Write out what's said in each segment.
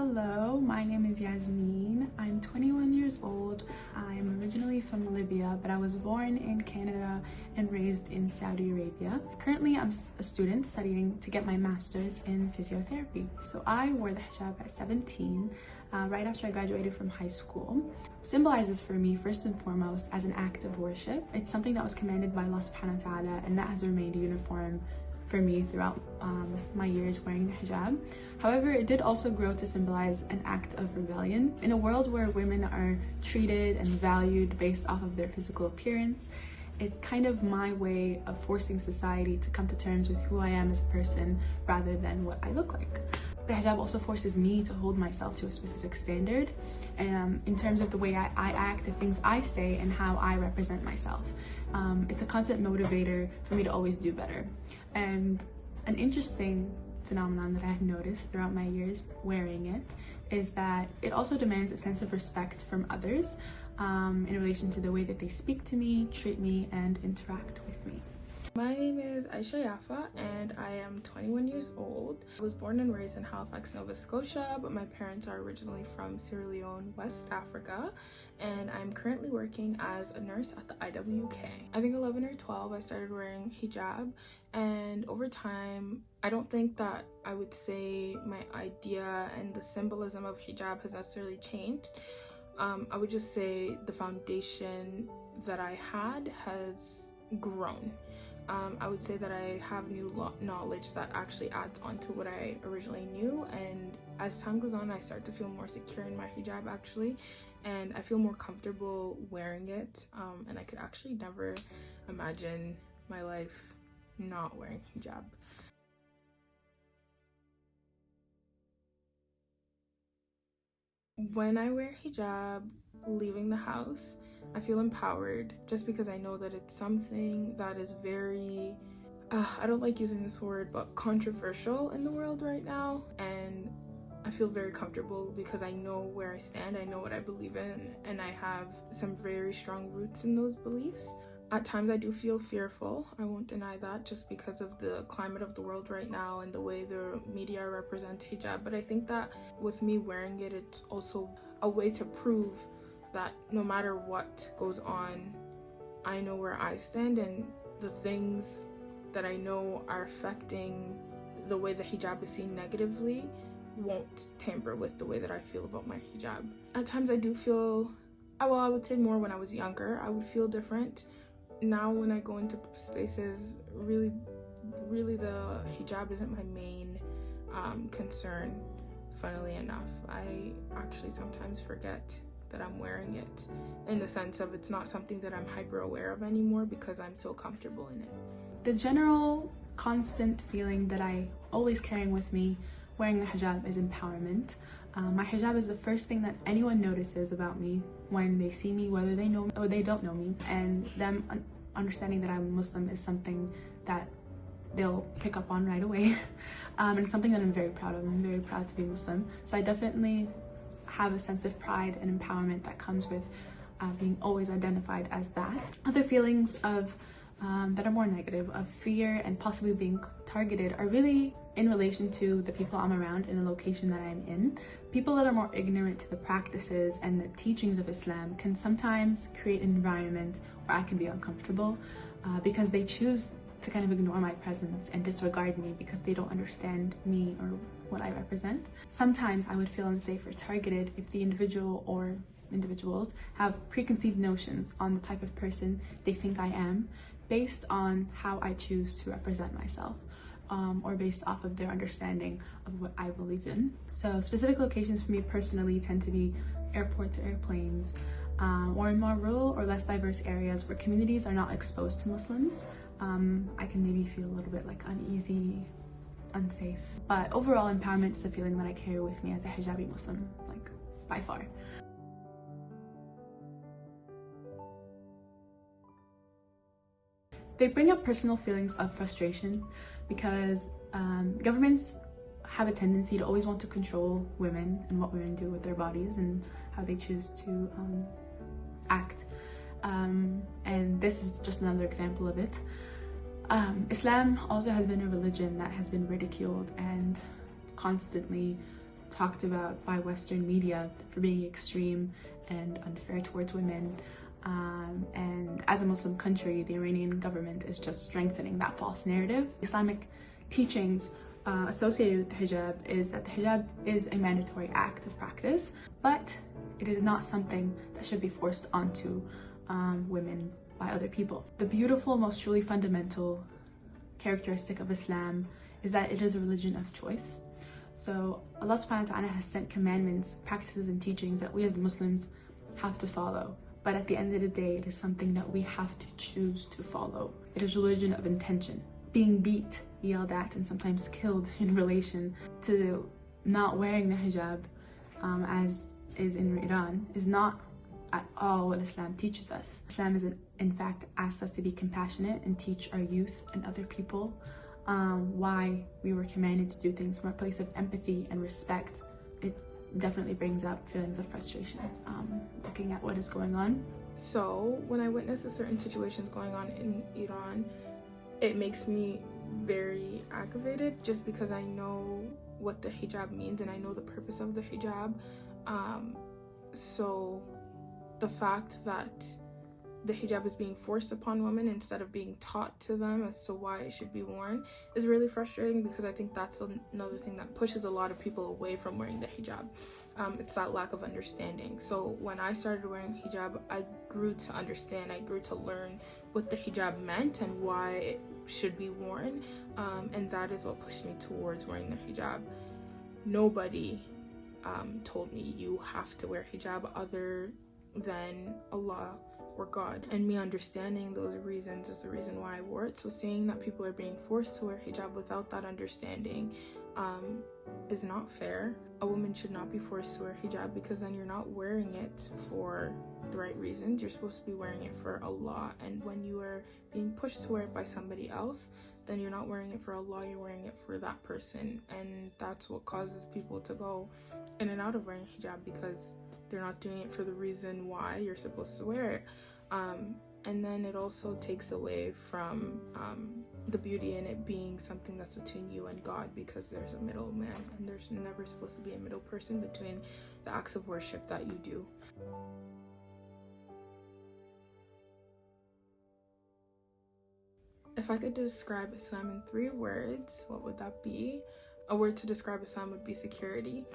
Hello, my name is Yasmin. I'm 21 years old. I'm originally from Libya, but I was born in Canada and raised in Saudi Arabia. Currently, I'm a student studying to get my master's in physiotherapy. So I wore the hijab at 17, right after I graduated from high school. Symbolizes for me, first and foremost, as an act of worship. It's something that was commanded by Allah subhanahu wa ta'ala, and that has remained uniform for me throughout my years wearing the hijab. However, it did also grow to symbolize an act of rebellion. In a world where women are treated and valued based off of their physical appearance, it's kind of my way of forcing society to come to terms with who I am as a person rather than what I look like. The hijab also forces me to hold myself to a specific standard in terms of the way I act, the things I say, and how I represent myself. It's a constant motivator for me to always do better. And an interesting phenomenon that I have noticed throughout my years wearing it is that it also demands a sense of respect from others in relation to the way that they speak to me, treat me, and interact with me. My name is Aisha Yafa and I am 21 years old. I was born and raised in Halifax, Nova Scotia, but my parents are originally from Sierra Leone, West Africa, and I'm currently working as a nurse at the IWK. I think 11 or 12 I started wearing hijab, and over time I don't think that I would say my idea and the symbolism of hijab has necessarily changed. I would just say the foundation that I had has grown. I would say that I have new knowledge that actually adds on to what I originally knew, and as time goes on I start to feel more secure in my hijab actually, and I feel more comfortable wearing it, and I could actually never imagine my life not wearing hijab. When I wear hijab leaving the house, I feel empowered just because I know that it's something that is very, I don't like using this word, but controversial in the world right now. And I feel very comfortable because I know where I stand, I know what I believe in, and I have some very strong roots in those beliefs. At times I do feel fearful, I won't deny that, just because of the climate of the world right now and the way the media represent hijab. But I think that with me wearing it, it's also a way to prove that no matter what goes on, I know where I stand, and the things that I know are affecting the way the hijab is seen negatively won't tamper with the way that I feel about my hijab. At times I do feel, well, I would say more when I was younger, I would feel different. Now when I go into spaces, really the hijab isn't my main concern, funnily enough. I actually sometimes forget that I'm wearing it, in the sense of it's not something that I'm hyper aware of anymore because I'm so comfortable in it. The general constant feeling that I always carrying with me wearing the hijab is empowerment. My hijab is the first thing that anyone notices about me when they see me, whether they know me or they don't know me, and them understanding that I'm Muslim is something that they'll pick up on right away. And it's something that I'm very proud of. I'm very proud to be Muslim, so I definitely have a sense of pride and empowerment that comes with being always identified as that. Other feelings of that are more negative, of fear and possibly being targeted, are really in relation to the people I'm around in the location that I'm in. People that are more ignorant to the practices and the teachings of Islam can sometimes create an environment where I can be uncomfortable because they choose to kind of ignore my presence and disregard me because they don't understand me or what I represent. Sometimes I would feel unsafe or targeted if the individual or individuals have preconceived notions on the type of person they think I am based on how I choose to represent myself, or based off of their understanding of what I believe in. So specific locations for me personally tend to be airports or airplanes, or in more rural or less diverse areas where communities are not exposed to Muslims. I can maybe feel a little bit like uneasy, unsafe. But overall, empowerment is the feeling that I carry with me as a hijabi Muslim, like by far. They bring up personal feelings of frustration because governments have a tendency to always want to control women and what women do with their bodies and how they choose to act. And this is just another example of it. Islam also has been a religion that has been ridiculed and constantly talked about by Western media for being extreme and unfair towards women. And as a Muslim country, the Iranian government is just strengthening that false narrative. Islamic teachings associated with the hijab is that the hijab is a mandatory act of practice, but it is not something that should be forced onto women by other people. The beautiful, most truly fundamental characteristic of Islam is that it is a religion of choice. So Allah subhanahu wa ta'ala has sent commandments, practices, and teachings that we as Muslims have to follow. But at the end of the day, it is something that we have to choose to follow. It is a religion of intention. Being beat, yelled at, and sometimes killed in relation to not wearing the hijab, as is in Iran, is not at all what Islam teaches us. Islam is, in fact, asks us to be compassionate and teach our youth and other people why we were commanded to do things from a place of empathy and respect. It definitely brings up feelings of frustration looking at what is going on. So when I witness certain situations going on in Iran, it makes me very aggravated just because I know what the hijab means and I know the purpose of the hijab. So the fact that the hijab is being forced upon women instead of being taught to them as to why it should be worn is really frustrating, because I think that's another thing that pushes a lot of people away from wearing the hijab. It's that lack of understanding. So when I started wearing hijab, I grew to understand, I grew to learn what the hijab meant and why it should be worn, and that is what pushed me towards wearing the hijab. Nobody told me you have to wear hijab other than Allah or God, and me understanding those reasons is the reason why I wore it. So seeing that people are being forced to wear hijab without that understanding is not fair. A woman should not be forced to wear hijab, because then you're not wearing it for the right reasons. You're supposed to be wearing it for Allah, and when you are being pushed to wear it by somebody else, then you're not wearing it for Allah, you're wearing it for that person. And that's what causes people to go in and out of wearing hijab, because they're not doing it for the reason why you're supposed to wear it. And then it also takes away from the beauty in it being something that's between you and God, because there's a middleman, and there's never supposed to be a middle person between the acts of worship that you do. If I could describe Islam in 3 words, what would that be? A word to describe Islam would be security.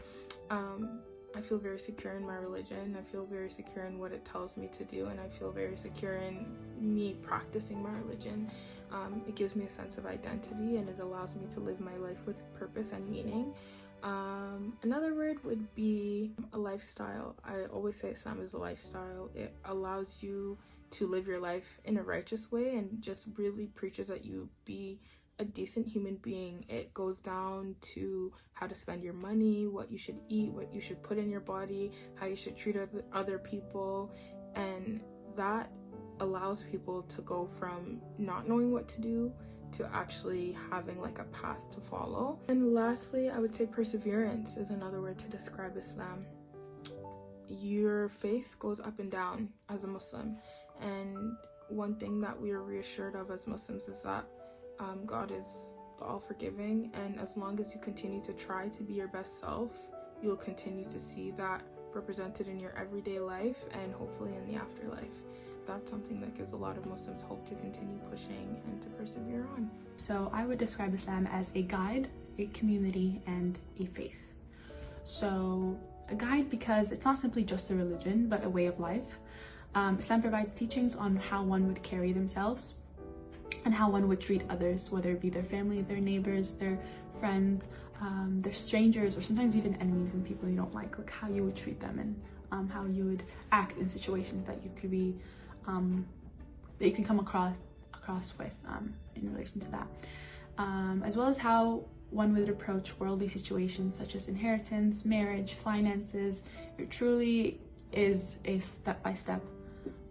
I feel very secure in my religion. I feel very secure in what it tells me to do, and I feel very secure in me practicing my religion. It gives me a sense of identity, and it allows me to live my life with purpose and meaning. Another word would be a lifestyle. I always say Islam is a lifestyle. It allows you to live your life in a righteous way, and just really preaches that you be a decent human being. It goes down to how to spend your money, what you should eat, what you should put in your body, how you should treat other people, and that allows people to go from not knowing what to do to actually having like a path to follow. And lastly, I would say perseverance is another word to describe Islam. Your faith goes up and down as a Muslim, and one thing that we are reassured of as Muslims is that God is all forgiving, and as long as you continue to try to be your best self, you will continue to see that represented in your everyday life and hopefully in the afterlife. That's something that gives a lot of Muslims hope to continue pushing and to persevere on. So I would describe Islam as a guide, a community, and a faith. So a guide because it's not simply just a religion, but a way of life. Islam provides teachings on how one would carry themselves and how one would treat others, whether it be their family, their neighbors, their friends, their strangers, or sometimes even enemies and people you don't like how you would treat them, and how you would act in situations that you could be, that you can come across with in relation to that, as well as how one would approach worldly situations such as inheritance, marriage, finances. It truly is a step-by-step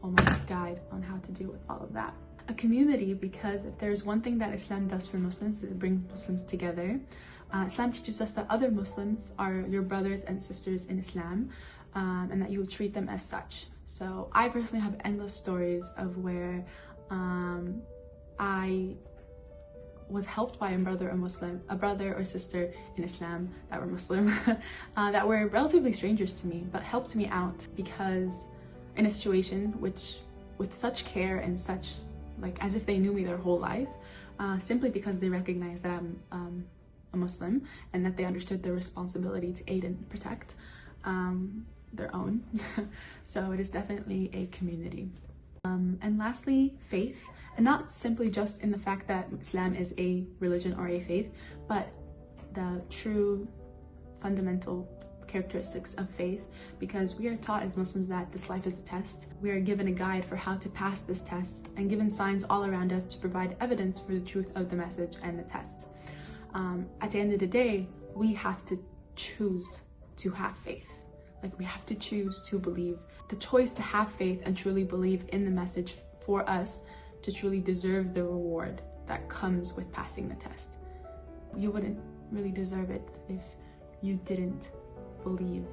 almost guide on how to deal with all of that. A community, because if there's one thing that Islam does for Muslims, is it brings Muslims together. Islam teaches us that other Muslims are your brothers and sisters in Islam, and that you would treat them as such. So I personally have endless stories of where I was helped by a brother or sister in Islam that were Muslim, that were relatively strangers to me, but helped me out, because in a situation which, with such care and such, like, as if they knew me their whole life, simply because they recognized that I'm a Muslim and that they understood their responsibility to aid and protect their own. So it is definitely a community. And lastly, faith, and not simply just in the fact that Islam is a religion or a faith, but the true fundamental characteristics of faith, because we are taught as Muslims that this life is a test. We are given a guide for how to pass this test and given signs all around us to provide evidence for the truth of the message and the test. At the end of the day, we have to choose to have faith. Like, we have to choose to believe. The choice to have faith and truly believe in the message for us to truly deserve the reward that comes with passing the test. You wouldn't really deserve it if you didn't believe.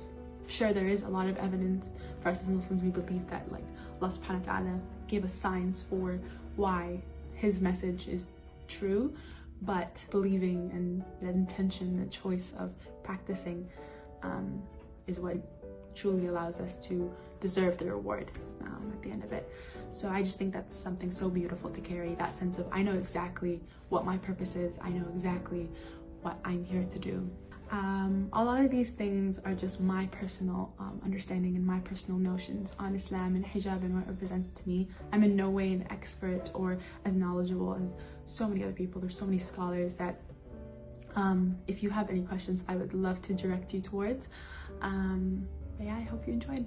Sure, there is a lot of evidence for us as Muslims. We believe that, like, Allah subhanahu wa ta'ala gave us signs for why his message is true, but believing and that intention, the choice of practicing, is what truly allows us to deserve the reward at the end of it. So I just think that's something so beautiful to carry, that sense of, I know exactly what my purpose is, I know exactly what I'm here to do. A lot of these things are just my personal understanding and my personal notions on Islam and hijab and what it represents to me. I'm in no way an expert or as knowledgeable as so many other people. There's so many scholars that if you have any questions, I would love to direct you towards. But yeah, I hope you enjoyed.